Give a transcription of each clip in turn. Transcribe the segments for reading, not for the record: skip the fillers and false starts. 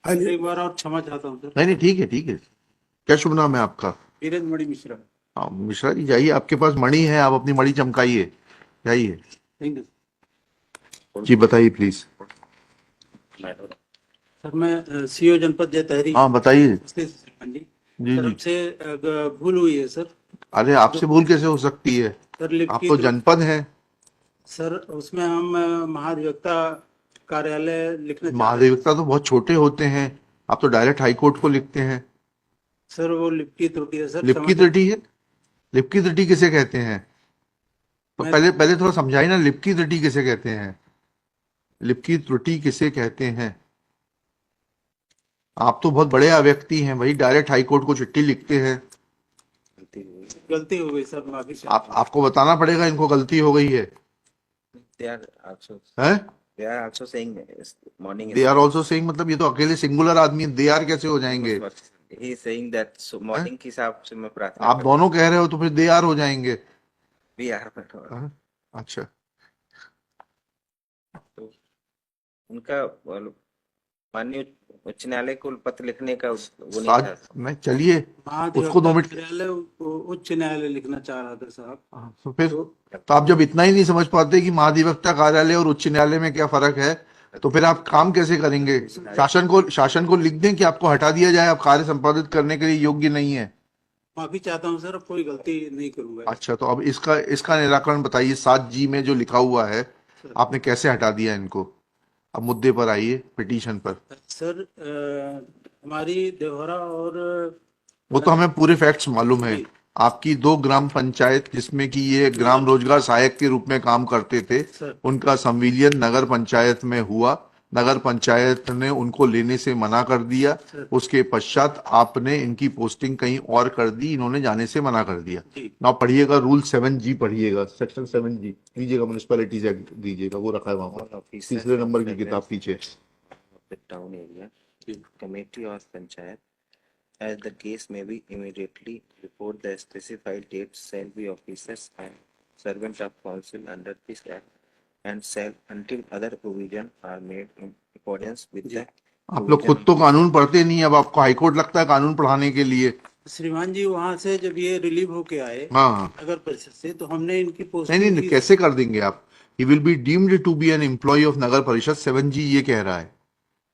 हाँ जी। एक बार और क्षमा चाहता हूँ सर। नहीं नहीं, ठीक है ठीक है। क्या शुभ नाम है आपका? वीरेंद्र मणि मिश्रा। हाँ मिश्रा जी, जाइए, आपके पास मणि है, आप अपनी मणि चमकाइए, जाइए। थैंक यू जी बताइए प्लीज। सर। मैं सीओ जनपद जयतहरी हाँ बताइए। स्थित श्रीमान जी। जी सर जी। हमसे भूल हुई है सर। अरे आपसे भूल कैसे हो सकती है? सर लिफ्ट आप की तो जनपद हैं। सर उसमें हम महाधिवक्ता कार्यालय लिखना चाह रहे थे। महाधिवक्ता तो बहुत छोटे होते हैं, आप तो डायरेक्ट हाई कोर्ट को लिखते हैं। सर वो लिफ्ट की त्रुटि है सर, लिप क्षमा की चाहता त्रुटि है? लिप की त्रुटि किसे कहते हैं? तो हूं। मैं पहले पहले थोड़ा समझाइए ना, लिप की त्रुटि किसे कहते हैं? लिप की त्रुटि किसे कहते हैं? आप तो बहुत बड़े व्यक्ति हैं भाई, डायरेक्ट हाई कोर्ट को चिट्ठी लिखते हैं। गलती हो गई सर, माफी आप चाहता हूँ। आपको बताना पड़ेगा इनको गलती हो गई है। They are also हैं? they are also saying morning they is are also saying, मतलब ये तो अकेले सिंगुलर आदमी, दे आर कैसे हो जाएंगे? he is saying that so हैं? morning के हिसाब से मैं प्रार्थना आप दोनों कह रहे हो तो फिर दे आर हो जाएंगे। भी आ रहा है। हैं? अच्छा। तो उनका माननीय उच्च न्यायालय को पत्र लिखने का वो नहीं था। मैं चलिए, उसको महाधिवक्ता 2 मिनट। कार्यालय उच्च न्यायालय लिखना चाह रहा था साहब। तो फिर तो आप जब इतना ही नहीं समझ पाते कि महाधिवक्ता कार्यालय और उच्च न्यायालय में क्या फर्क है, तो फिर आप काम कैसे करेंगे? शासन को लिख दें कि आपको हटा दिया जाए, आप कार्य संपादित करने के लिए योग्य नहीं है। माफी चाहता हूँ सर, अब कोई गलती नहीं करूंगा। अच्छा, तो अब इसका इसका निराकरण बताइए। 7G में जो लिखा हुआ है, आपने कैसे हटा दिया इनको? अब मुद्दे पर आइए, पिटीशन पर। सर हमारी देवहरा और वो तो हमें पूरे फैक्ट्स मालूम है। आपकी 2 ग्राम पंचायत जिसमें कि ये ग्राम रोजगार सहायक के रूप में काम करते थे, सर उनका संविलियन नगर पंचायत में हुआ। नगर पंचायत ने उनको लेने से मना कर दिया। उसके पश्चात आपने इनकी पोस्टिंग कहीं और कर दी, इन्होंने जाने से मना कर दिया। जी। ना पढ़िएगा रूल 7G, पढ़िएगा सेक्शन 7G, लीजिएगा म्यूनिसिपैलिटीज एक्ट, दीजिएगा, वो रखा है वहां पर तीसरे नंबर की किताब पीछे। टाउन एरिया कमेटी और panchayat as the case may be immediately before the specified date shall be officers and servant of council under this act and shall until other provision are made in accordance with the आप लोग खुद तो कानून पढ़ते नहीं, अब आपको high court लगता है कानून पढ़ाने के लिए। श्रीमान जी वहां से जब ये रिलीव होके आए हाँ। नगर परिषद से, तो हमने इनकी नहीं पोस्टिंग नहीं, कैसे कर देंगे आप? He will be deemed to be an employ of Nagar Parishad, 7G ये कह रहा है।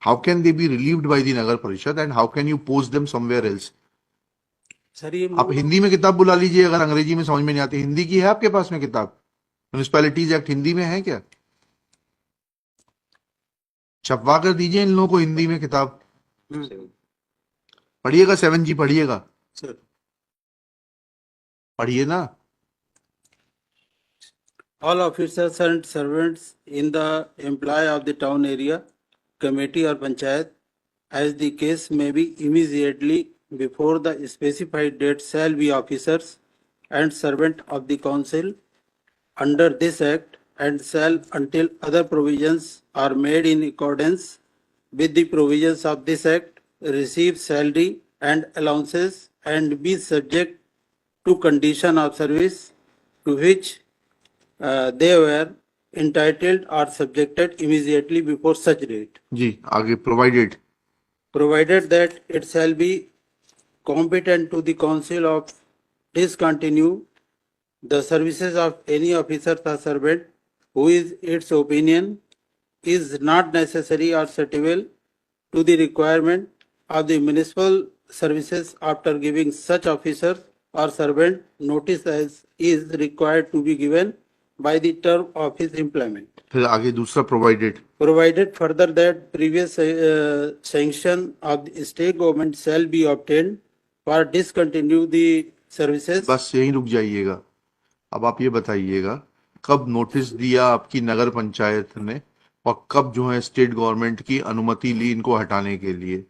How can they be relieved by the Nagar Parishad and how can you post them somewhere else? Sir ये आप हिंदी में किताब बुला लीजिए, अगर अंग्रेजी में समझ में नहीं आती। हिंदी की है आपके पास में किताब? म्यूनिसिपैलिटीज एक्ट हिंदी में है क्या? छपवा कर दीजिए इन लोगों को हिंदी में किताब। पढ़िएगा 7G, पढ़िएगा, सर पढ़िए ना। all officers and servants in the employ of the town area committee or panchayat as the case may be immediately before the specified date shall be officers and servant of the council under this act and shall until other provisions are made in accordance with the provisions of this act receive salary and allowances and be subject to condition of service to which they were entitled or subjected immediately before such date, जी आगे, provided. provided that it shall be competent to the council of discontinue the services of any officer or servant who is its opinion is not necessary or suitable to the requirement of the municipal services after giving such officer or servant notice as is required to be given by the term of his employment. फिर आगे दूसरा, provided. Provided further that previous sanction of the state government shall be obtained for discontinue the services. बस यहीं रुक जाइएगा। अब आप ये बताइएगा, कब नोटिस दिया आपकी नगर पंचायत ने और कब जो है स्टेट गवर्नमेंट की अनुमति ली इनको हटाने के लिए?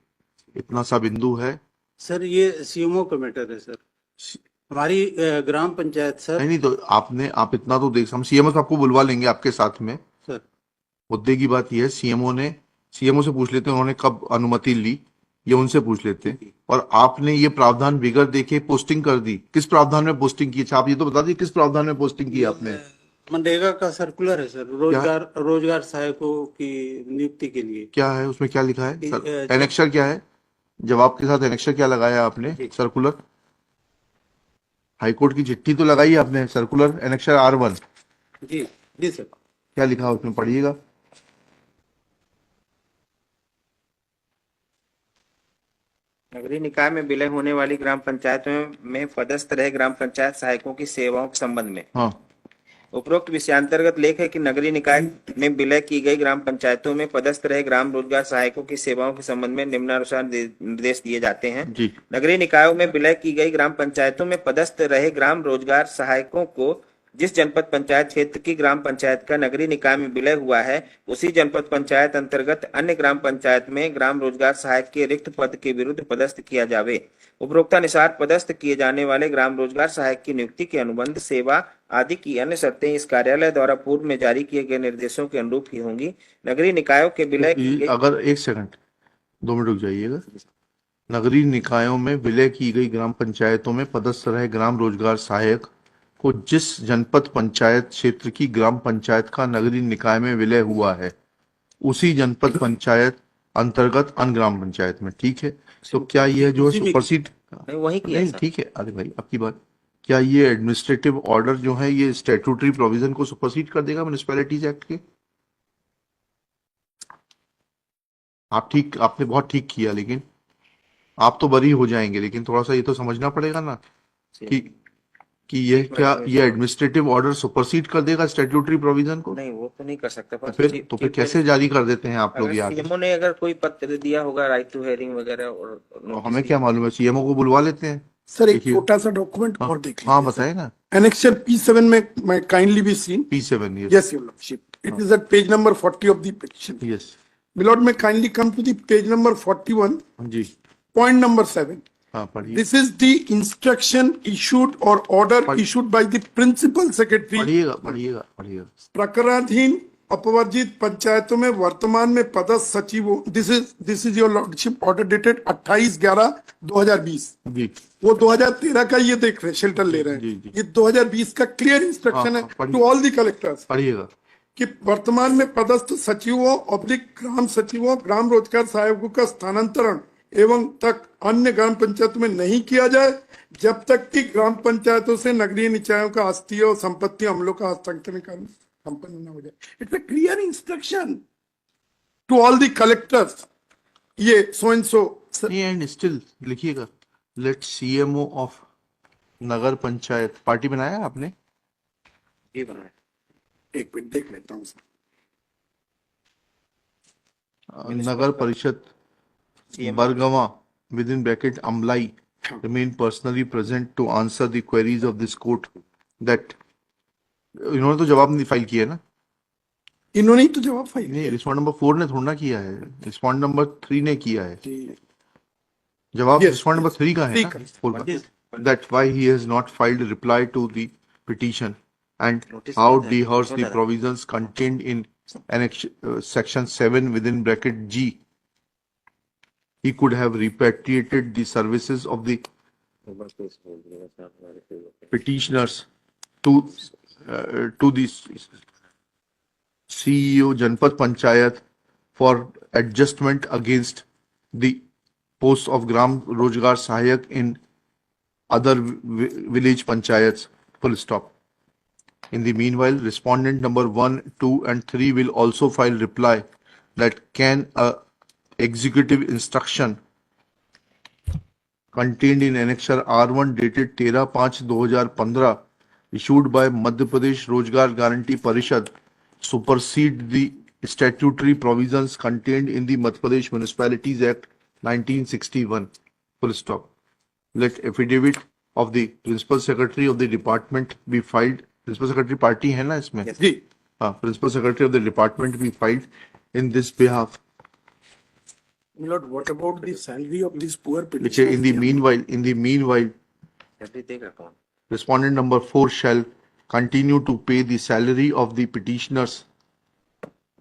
इतना सा बिंदु है। सर ये सीएमओ का मैटर है सर, हमारी ग्राम पंचायत सर। नहीं तो आप इतना तो देख, हम सीएमओ से आपको बुलवा लेंगे आपके साथ में। सर मुद्दे की बात यह है, सीएमओ से पूछ लेते हैं उन्होंने कब अनुमति ली, ये उनसे पूछ लेते हैं। और आपने ये प्रावधान बिगड़ देखे पोस्टिंग कर दी। किस प्रावधान में पोस्टिंग की? अच्छा आप ये तो बता दीजिए, किस प्रावधान में पोस्टिंग की आपने? मनरेगा का सर्कुलर है सर, रोजगार सहायकों की नियुक्ति के लिए। क्या है उसमें, क्या लिखा है ये, एनेक्शर क्या है? जवाब के साथ एनेक्शर क्या लगाया आपने? जी। सर्कुलर, हाईकोर्ट की चिट्ठी तो लगाई आपने, सर्कुलर एनेक्शर R1, जी जी सर। क्या लिखा है उसमें, पढ़िएगा। नगरीय निकाय में विलय होने वाली ग्राम पंचायतों में पदस्थ रहे ग्राम पंचायत सहायकों की सेवाओं के संबंध में हाँ, उपरोक्त विषयांतर्गत लेख है कि नगरीय निकाय में विलय की गई ग्राम पंचायतों में पदस्थ रहे ग्राम रोजगार सहायकों की सेवाओं के संबंध में निम्नानुसार निर्देश दिए जाते हैं। जी। नगरीय निकायों में विलय की गई ग्राम पंचायतों में पदस्थ रहे ग्राम रोजगार सहायकों को जिस जनपद पंचायत क्षेत्र की ग्राम पंचायत का नगरीय निकाय में विलय हुआ है, उसी जनपद पंचायत अंतर्गत अन्य ग्राम पंचायत में ग्राम रोजगार सहायक के रिक्त पद के विरुद्ध पदस्थ किया जावे। उपरोक्तानुसार पदस्थ किए जाने वाले ग्राम रोजगार सहायक की नियुक्ति के अनुबंध, सेवा आदि की अन्य शर्तें इस कार्यालय द्वारा पूर्व में जारी किए गए निर्देशों के अनुरूप ही होंगी। नगरीय निकायों के विलय की गई अगर 1 सेकंड 2 मिनट रुक जाइएगा। नगरीय निकायों में विलय की गई ग्राम पंचायतों में पदस्थ रहे ग्राम रोजगार सहायक को जिस जनपद पंचायत क्षेत्र की ग्राम पंचायत का नगरीय निकाय में विलय हुआ है, उसी जनपद पंचायत अंतर्गत अन्य ग्राम पंचायत में। ठीक है, तो क्या यह जो है सुपरसीड नहीं, वही किया नहीं? सर। ठीक है, अरे भाई आपकी बात, क्या ये एडमिनिस्ट्रेटिव ऑर्डर जो है ये स्टैट्यूटरी प्रोविजन को सुपरसीड कर देगा म्युनिसिपैलिटीज एक्ट के? आपने बहुत ठीक किया, लेकिन आप तो बरी हो जाएंगे, लेकिन थोड़ा सा ये तो समझना पड़ेगा ना कि ये क्या ये एडमिनिस्ट्रेटिव ऑर्डर सुपरसीड कर देगा स्टैट्यूटरी प्रोविजन को? नहीं, वो तो नहीं कर सकता। तो फिर कैसे जारी कर देते हैं आप लोग ये आदेश? सीएमओ ने अगर कोई पत्र दिया होगा, राइट टू हेयरिंग वगैरह, और तो हमें क्या मालूम है, सीएमओ को बुलवा लेते हैं। सर एक देखिए। छोटा सा डॉक्यूमेंट हाँ, और देख लीजिए। हाँ बताए ना। एनेक्सर P7 में मैं kindly be seen. P7, yes. Yes, your lordship. It is at page number 40 of the petition. Yes. My lord, may kindly come to the page number 41, जी, point number 7. हाँ पढ़िए This is the instruction issued or order issued by the principal secretary. पढ़िएगा। प्रकरणाधीन अपवर्जित पंचायतों में वर्तमान में पदस्थ सचिवों, this is your lordship, order dated 28/11/2020। जी, वो 2013 का ये देख रहे हैं, शेल्टर ले रहे हैं। जी, जी। ये 2020 का क्लियर इंस्ट्रक्शन हाँ, है पढ़िए। टू ऑल द कलेक्टर्स पढ़िएगा। कि वर्तमान में पदस्थ सचिवों ऑब्लिक ग्राम सचिवों ग्राम रोजगार सहायकों का स्थानांतरण एवं तक अन्य ग्राम पंचायतों में नहीं किया जाए जब तक कि ग्राम पंचायतों से नगरीय निकायों का आस्तीय और संपत्ति अमलों का हस्तांतरण कार्य संपन्न न हो जाए। It's a clear instruction to all the collectors. ये so and so and still लिखिएगा, let CMO of Nagar Panchayat, party बनाया आपने? ये बना है। एक मिनट देख लेता हूँ। नगर परिषद Bargawa within bracket Amlai remain personally present to answer the queries of this court that इन्होंने तो जवाब नहीं फाइल किया ना? इन्होंने ही तो जवाब फाइल नहीं, रिस्पॉन्ड नंबर 4 ने थोड़ा ना किया है, रिस्पॉन्ड नंबर 3 ने किया है। किया। जवाब Yes. रिस्पॉन्ड नंबर 3 का है Three ना? का। Full का। That why he has not filed reply to the petition and Notice how नहीं था, adheres नहीं the था। provisions contained in annex section 7 within bracket G. He could have repatriated the services of the petitioners to the CEO Janpad Panchayat for adjustment against the post of Gram Rojgar Sahayak in other village panchayats. Full stop. In the meanwhile, respondent number 1, 2 and 3 will also file reply that can a executive instruction contained in annexure R1 dated 13/5/2015 issued by Madhya Pradesh Rojgar Guarantee Parishad supersede the statutory provisions contained in the Madhya Pradesh Municipalities Act 1961. Full stop. Let affidavit of the principal secretary of the department be filed. Principal secretary party है ना इसमें? जी। हाँ, principal secretary of the department be filed in this behalf. My lord, what about the salary of these poor Which petitioners? in the meanwhile, salary देगा कौन? respondent number 4 shall continue to pay the salary of the petitioners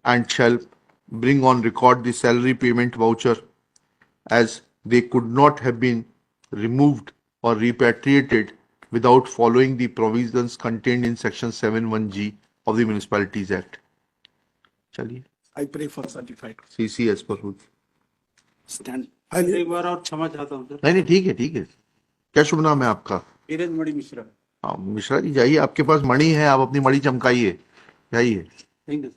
and shall bring on record the salary payment voucher as they could not have been removed or repatriated without following the provisions contained in section 7(1)(g) of the Municipalities Act. चलिए, I pray for certified. CC as per rules. Stand. एक बार और क्षमा चाहता हूँ sir. नहीं नहीं, ठीक है ठीक है। क्या शुभ नाम है आपका? वीरेंद्र मणि मिश्रा। हाँ मिश्रा जी, जाइए, आपके पास मणि है, आप अपनी मणि चमकाइए, जाइए। Thank you.